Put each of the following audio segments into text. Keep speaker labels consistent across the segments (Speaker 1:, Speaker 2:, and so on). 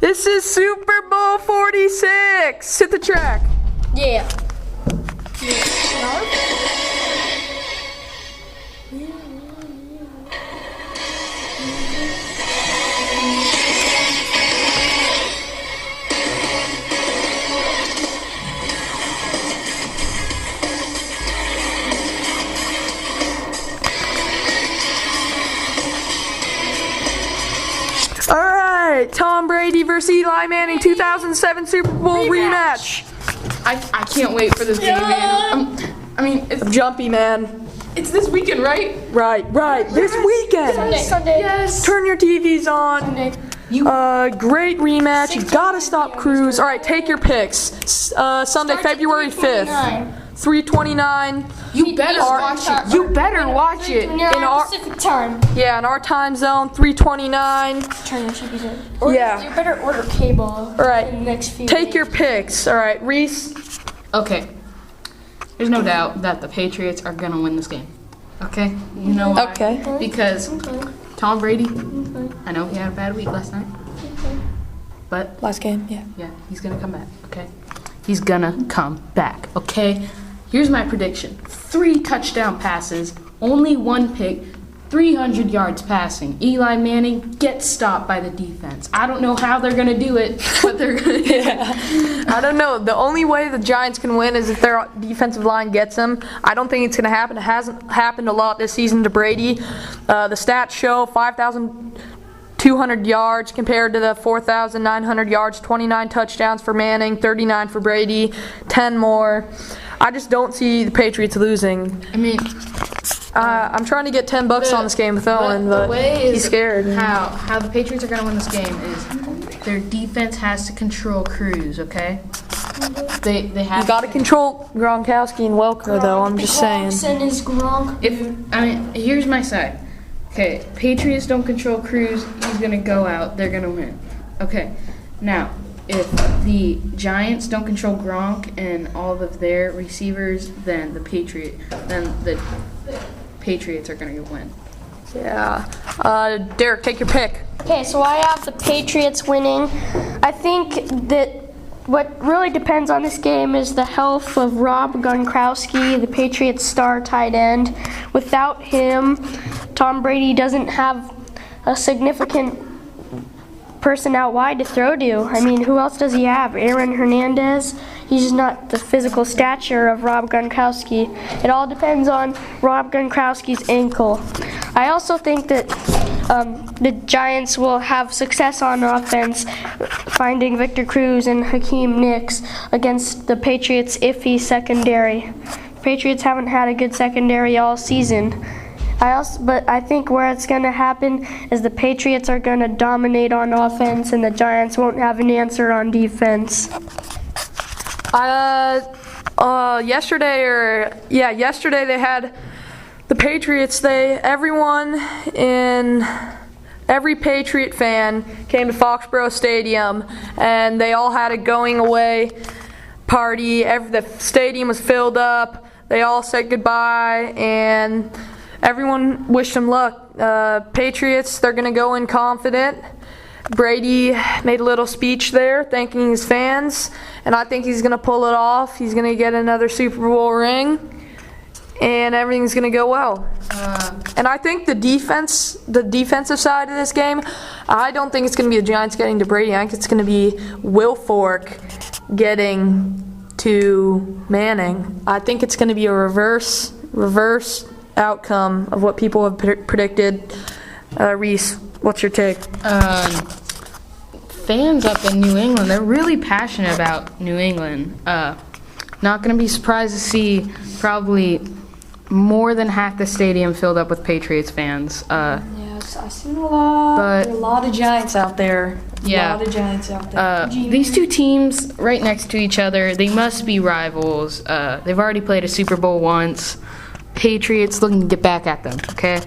Speaker 1: This is Super Bowl 46. Hit the track.
Speaker 2: Yeah.
Speaker 1: All right, Tom Brady versus Eli Manning, 2007 Super Bowl rematch.
Speaker 3: I can't wait for this game, man. It's
Speaker 1: Jumpy, man.
Speaker 3: it's this weekend, right?
Speaker 1: Right. This weekend.
Speaker 2: Sunday.
Speaker 3: Yes.
Speaker 1: Turn your TVs on.
Speaker 2: Sunday.
Speaker 1: Great rematch. You gotta stop Cruz. All right, take your picks. Sunday, February 5th, 3:29.
Speaker 3: You better watch it. You better watch it.
Speaker 2: In our Pacific time.
Speaker 1: Yeah, in our time zone, 3:29.
Speaker 2: Turn your TVs on.
Speaker 1: Yeah.
Speaker 2: You better order cable.
Speaker 1: All right.
Speaker 2: In the next few
Speaker 1: Take
Speaker 2: days.
Speaker 1: your picks. All right, Reese.
Speaker 3: Okay. There's no doubt that the Patriots are gonna win this game. Okay. You know why?
Speaker 1: Okay.
Speaker 3: Because Tom Brady. I know he had a bad week last night. But
Speaker 1: Last game. Yeah.
Speaker 3: yeah, he's gonna come back. Okay. He's gonna come back. Okay. Here's my prediction: 3 touchdown passes, only 1 pick, 300 yards passing. Eli Manning gets stopped by the defense. I don't know how they're gonna do it, but they're gonna do it.
Speaker 1: I don't know. The only way the Giants can win is if their defensive line gets them. I don't think it's going to happen. It hasn't happened a lot this season to Brady. The stats show 5,200 yards compared to the 4,900 yards, 29 touchdowns for Manning, 39 for Brady, 10 more. I just don't see the Patriots losing.
Speaker 3: I mean,
Speaker 1: I'm trying to get $10 on this game with Owen,
Speaker 3: the
Speaker 1: but
Speaker 3: way is
Speaker 1: he's scared.
Speaker 3: How the Patriots are gonna win this game is their defense has to control Cruz. Okay. They have.
Speaker 1: You got to control Gronkowski and Welker, though. I'm just saying.
Speaker 2: Gronk is Gronk.
Speaker 3: Here's my side. Okay, Patriots don't control Cruz. He's gonna go out. They're gonna win. Okay, now if the Giants don't control Gronk and all of their receivers, then the Patriots are gonna win.
Speaker 1: Yeah. Derek, take your pick.
Speaker 2: Okay, so I have the Patriots winning. I think that what really depends on this game is the health of Rob Gronkowski, the Patriots' star tight end. Without him, Tom Brady doesn't have a significant person out wide to throw to. I mean, who else does he have? Aaron Hernandez? He's just not the physical stature of Rob Gronkowski. It all depends on Rob Gronkowski's ankle. I also think that the Giants will have success on offense, finding Victor Cruz and Hakeem Nicks against the Patriots' iffy secondary. Patriots haven't had a good secondary all season. But I think where it's going to happen is the Patriots are going to dominate on offense and the Giants won't have an answer on defense.
Speaker 1: Yesterday they had the Patriots. Every Patriot fan came to Foxborough Stadium, and they all had a going away party. The stadium was filled up. They all said goodbye, and everyone wished them luck. Patriots, they're going to go in confident. Brady made a little speech there thanking his fans, and I think he's going to pull it off. He's going to get another Super Bowl ring, and everything's going to go well. And I think the defensive side of this game, I don't think it's going to be the Giants getting to Brady. I think it's going to be Will Fork getting to Manning. I think it's going to be a reverse outcome of what people have predicted. Reese, what's your take?
Speaker 3: Fans up in New England, they're really passionate about New England. Not going to be surprised to see probably more than half the stadium filled up with Patriots fans.
Speaker 1: Yes, I've seen a lot of Giants out there.
Speaker 3: Yeah.
Speaker 1: A lot of Giants out there.
Speaker 3: These two teams right next to each other, they must be rivals. They've already played a Super Bowl once. Patriots looking to get back at them, okay?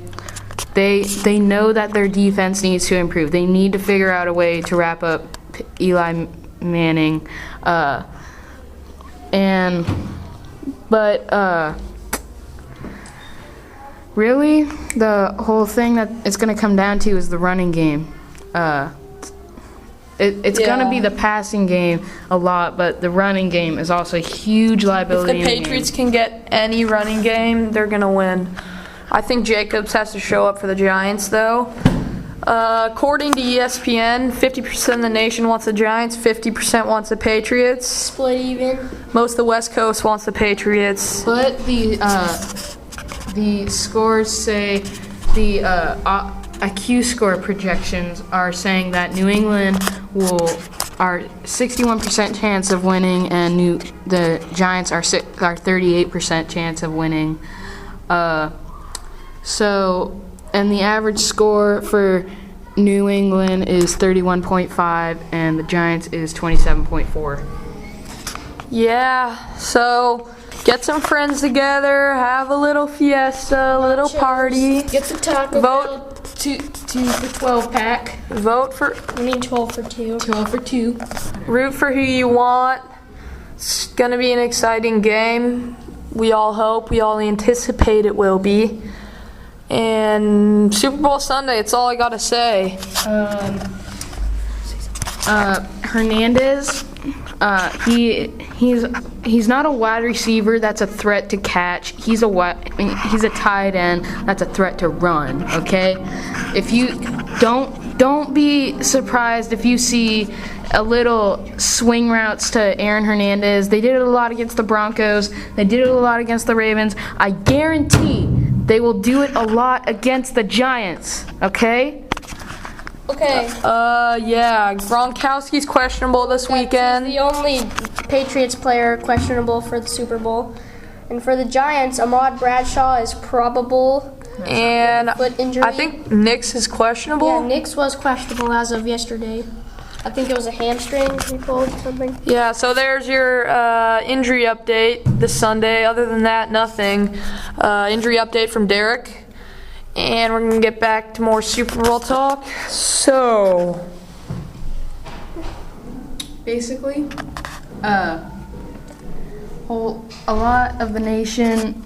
Speaker 3: They know that their defense needs to improve. They need to figure out a way to wrap up Eli Manning. Really, the whole thing that it's going to come down to is the running game. It's going to be the passing game a lot, but the running game is also a huge liability.
Speaker 1: If the Patriots can get any running game, they're going to win. I think Jacobs has to show up for the Giants, though. According to ESPN, 50% of the nation wants the Giants, 50% wants the Patriots.
Speaker 2: Split even.
Speaker 1: Most of the West Coast wants the Patriots.
Speaker 3: But the scores say the IQ score projections are saying that New England are 61% chance of winning, and the Giants are 38% chance of winning. And the average score for New England is 31.5, and the Giants is 27.4.
Speaker 1: Yeah, so get some friends together, have a little fiesta, a little party.
Speaker 2: Get the Taco
Speaker 1: Bell.
Speaker 3: Two for 12-pack.
Speaker 1: Vote for.
Speaker 2: 12 for 2.
Speaker 3: 12 for 2.
Speaker 1: Root for who you want. It's gonna be an exciting game. We all hope. We all anticipate it will be. And Super Bowl Sunday. It's all I gotta say.
Speaker 3: Hernandez. He's not a wide receiver that's a threat to catch. He's a tight end that's a threat to run. Okay, if you don't be surprised if you see a little swing routes to Aaron Hernandez. They did it a lot against the Broncos. They did it a lot against the Ravens. I guarantee they will do it a lot against the Giants. Okay.
Speaker 2: Okay.
Speaker 1: Yeah. Gronkowski's questionable this weekend.
Speaker 2: He's the only Patriots player questionable for the Super Bowl. And for the Giants, Ahmad Bradshaw is probable.
Speaker 1: And
Speaker 2: foot injury.
Speaker 1: I think Nix is questionable.
Speaker 2: Yeah, Nix was questionable as of yesterday. I think it was a hamstring he pulled something.
Speaker 1: Yeah, so there's your injury update this Sunday. Other than that, nothing. Injury update from Derek. And we're going to get back to more Super Bowl talk. So,
Speaker 3: basically, a lot of the nation,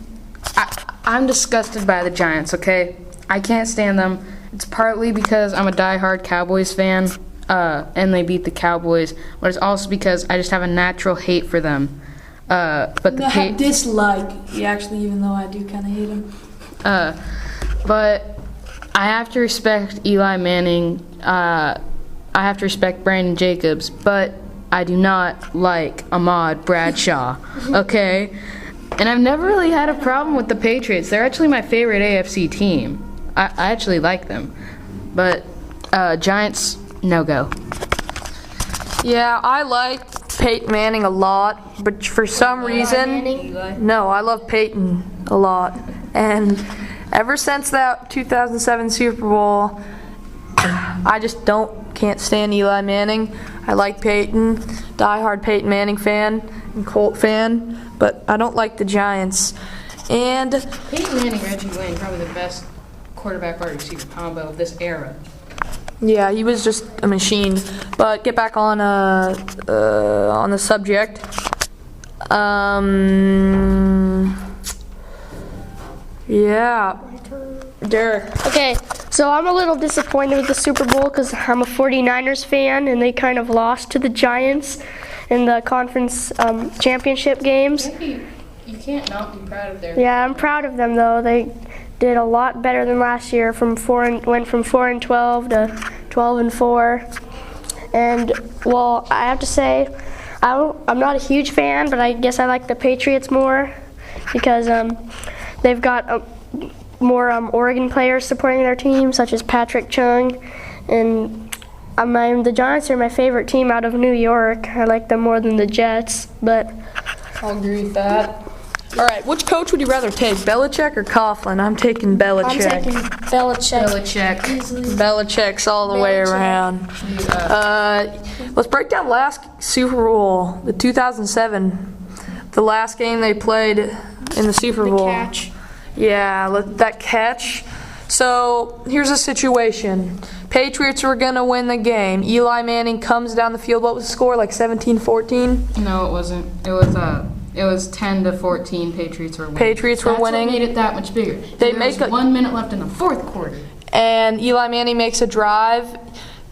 Speaker 3: I'm disgusted by the Giants, okay? I can't stand them. It's partly because I'm a diehard Cowboys fan, and they beat the Cowboys, but it's also because I just have a natural hate for them.
Speaker 1: Dislike, actually, even though I do kind of hate them.
Speaker 3: But I have to respect Eli Manning. I have to respect Brandon Jacobs, but I do not like Ahmad Bradshaw. Okay? And I've never really had a problem with the Patriots. They're actually my favorite AFC team. I actually like them. But Giants, no go.
Speaker 1: Yeah, I like Peyton Manning a lot, but for some reason, no, I love Peyton a lot. And ever since that 2007 Super Bowl, I just can't stand Eli Manning. I like Peyton, diehard Peyton Manning fan and Colt fan, but I don't like the Giants. And
Speaker 3: Peyton Manning, Reggie Wayne, probably the best quarterback wide receiver combo of this era.
Speaker 1: yeah, he was just a machine. But get back on the subject. Yeah. Derek.
Speaker 2: Okay, so I'm a little disappointed with the Super Bowl because I'm a 49ers fan and they kind of lost to the Giants in the conference championship games.
Speaker 3: You can't not be proud of their.
Speaker 2: Yeah, I'm proud of them though. They did a lot better than last year. Went from 4-12 to 12-4. And well, I have to say, I'm not a huge fan, but I guess I like the Patriots more because they've got more Oregon players supporting their team, such as Patrick Chung, and the Giants are my favorite team out of New York. I like them more than the Jets, but
Speaker 1: I'll agree with that. All right, which coach would you rather take, Belichick or Coughlin? I'm taking Belichick.
Speaker 2: I'm taking Belichick.
Speaker 3: Belichick.
Speaker 1: Belichick's all the way around. Let's break down last Super Bowl, the 2007, the last game they played in the Super Bowl.
Speaker 2: The catch.
Speaker 1: Yeah, that catch. So here's the situation. Patriots were going to win the game. Eli Manning comes down the field. What was the score, like 17-14?
Speaker 3: No, it wasn't. It was 10-14. Patriots were winning.
Speaker 1: Patriots were winning.
Speaker 3: That's what made it that much bigger.
Speaker 1: They
Speaker 3: there was 1 minute left in the fourth quarter.
Speaker 1: And Eli Manning makes a drive.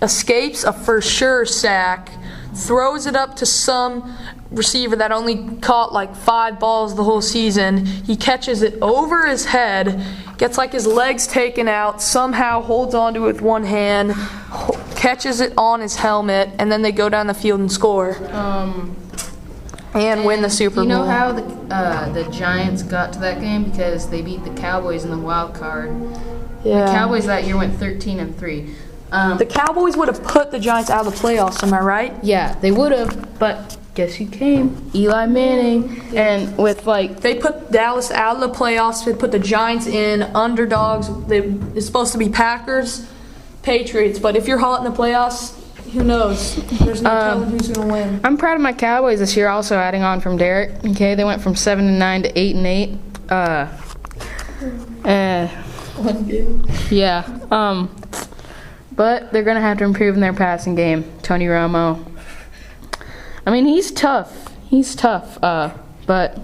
Speaker 1: escapes a for sure sack, throws it up to some receiver that only caught like 5 balls the whole season. He catches it over his head, gets like his legs taken out, somehow holds onto it with one hand, catches it on his helmet, and then they go down the field and score. And win the Super Bowl.
Speaker 3: You know how the Giants got to that game? Because they beat the Cowboys in the wild card.
Speaker 1: Yeah.
Speaker 3: The Cowboys that year went 13-3.
Speaker 1: The Cowboys would have put the Giants out of the playoffs, am I right?
Speaker 3: Yeah, they would have, but guess who came? Eli Manning. And with like...
Speaker 1: They put Dallas out of the playoffs. They put the Giants in, underdogs. It's supposed to be Packers, Patriots. But if you're hot in the playoffs, who knows? There's no telling who's going to win.
Speaker 3: I'm proud of my Cowboys this year, also adding on from Derek. Okay, they went from 7-9 to 8-8.
Speaker 1: One game.
Speaker 3: Yeah. But they're going to have to improve in their passing game. Tony Romo. I mean, he's tough. But, I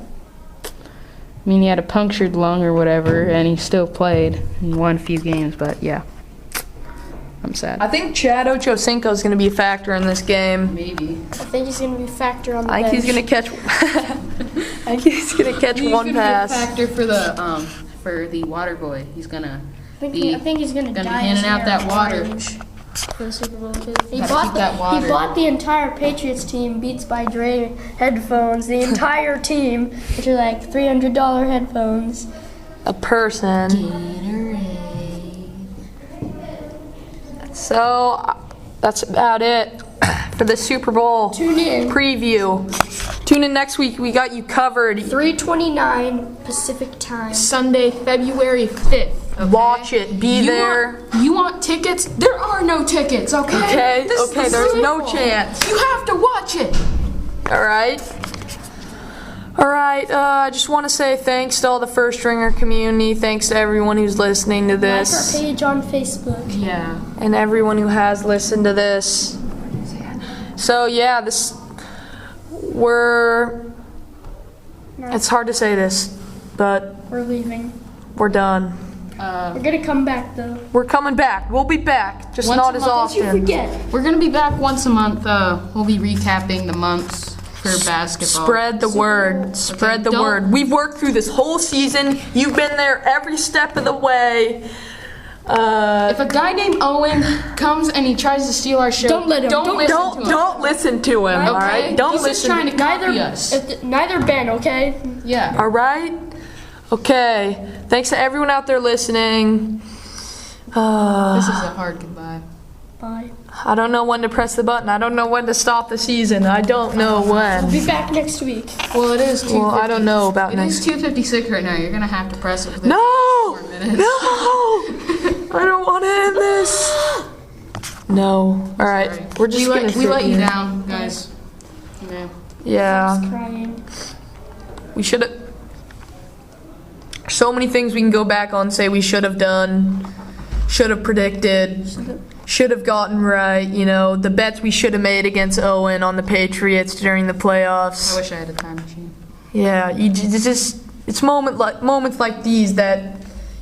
Speaker 3: mean, he had a punctured lung or whatever, and he still played and won a few games. But, yeah. I'm sad.
Speaker 1: I think Chad Ochocinco is going to be a factor in this game.
Speaker 3: Maybe.
Speaker 2: I think he's going to be a factor on the
Speaker 1: I think
Speaker 2: bench.
Speaker 1: he's going to catch. I think he's going to catch one pass.
Speaker 3: He's a factor for the water boy. He's going to
Speaker 2: I think he's going to
Speaker 3: be
Speaker 2: dye
Speaker 3: handing
Speaker 2: his
Speaker 3: out
Speaker 2: hair
Speaker 3: that water.
Speaker 2: orange for the Super Bowl. He
Speaker 3: Gotta keep that water.
Speaker 2: He bought the entire Patriots team Beats by Dre headphones, the entire team, which are like $300 headphones.
Speaker 1: A person. So that's about it for the Super Bowl
Speaker 2: Tune in.
Speaker 1: preview. Tune in next week. We got you covered.
Speaker 2: 3:29 Pacific time.
Speaker 3: Sunday, February 5th. Okay?
Speaker 1: Watch it. Be there.
Speaker 3: You want tickets? There are no tickets, okay?
Speaker 1: Okay,
Speaker 3: This is
Speaker 1: okay,
Speaker 3: the
Speaker 1: there's
Speaker 3: Super
Speaker 1: no
Speaker 3: Bowl.
Speaker 1: chance.
Speaker 3: You have to watch it.
Speaker 1: All right. I just want to say thanks to all the First Stringer community. Thanks to everyone who's listening to
Speaker 2: Like our
Speaker 1: this.
Speaker 2: page on Facebook.
Speaker 3: Yeah.
Speaker 1: And everyone who has listened to this. So yeah, it's hard to say this, but
Speaker 2: We're leaving.
Speaker 1: we're done.
Speaker 2: We're gonna come back though.
Speaker 1: We're coming back. We'll be back, just
Speaker 3: Once
Speaker 1: not
Speaker 3: a
Speaker 1: as
Speaker 3: month.
Speaker 2: Don't you
Speaker 1: often.
Speaker 2: forget.
Speaker 3: We're going to be back once a month. We'll be recapping the months for basketball.
Speaker 1: Spread the word. Spread the
Speaker 3: don't-
Speaker 1: word. We've worked through this whole season. You've been there every step of the way.
Speaker 3: If a guy named Owen comes and he tries to steal our show,
Speaker 2: Don't let him.
Speaker 3: Don't listen to him.
Speaker 1: Don't listen to him. All right.
Speaker 3: Okay?
Speaker 1: Don't
Speaker 3: He's just
Speaker 1: listen.
Speaker 3: trying to copy us.
Speaker 2: Neither Ben, okay?
Speaker 3: Yeah.
Speaker 1: All right. Okay. Thanks to everyone out there listening.
Speaker 3: This is a hard goodbye.
Speaker 2: Bye.
Speaker 1: I don't know when to press the button. I don't know when to stop the season. I don't know when.
Speaker 2: Be back next week.
Speaker 3: Well, it is 2:50.
Speaker 1: Well, I don't know about
Speaker 3: It
Speaker 1: next.
Speaker 3: is 2:56 right now. You're gonna have to press it within
Speaker 1: No!
Speaker 3: 4 minutes.
Speaker 1: No! I don't want to end this. No. All right.
Speaker 3: Sorry.
Speaker 1: We're just gonna.
Speaker 3: We
Speaker 1: sit
Speaker 3: let you
Speaker 1: here.
Speaker 3: down, guys. Yeah.
Speaker 1: Yeah.
Speaker 2: Crying.
Speaker 1: We should have. So many things we can go back on and say we should have done, should have predicted, should have gotten right. You know, the bets we should have made against Owen on the Patriots during the
Speaker 3: I
Speaker 1: playoffs.
Speaker 3: wish I had a time machine.
Speaker 1: Yeah, it's moments like these that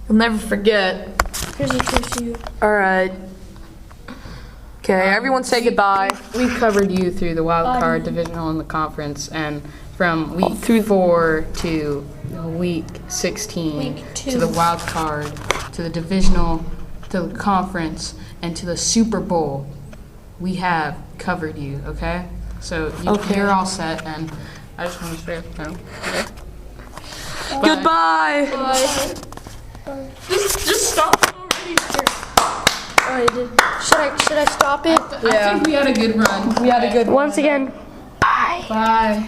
Speaker 1: you'll never forget.
Speaker 2: Here's a tissue.
Speaker 1: All right. Okay, everyone say goodbye.
Speaker 3: We covered you through the wild
Speaker 2: Bye.
Speaker 3: card, divisional, and the conference, and from week
Speaker 1: through-
Speaker 3: 4 to week 16
Speaker 2: Week 2.
Speaker 3: to the wild card, to the divisional, to the conference, and to the Super Bowl. We have covered you, okay? So you're all set, and I just want to say, okay?
Speaker 1: Goodbye.
Speaker 3: Just stop already.
Speaker 2: Should I stop it?
Speaker 3: I think we had a good run.
Speaker 1: We had a good one.
Speaker 2: Once again, bye.
Speaker 3: Bye.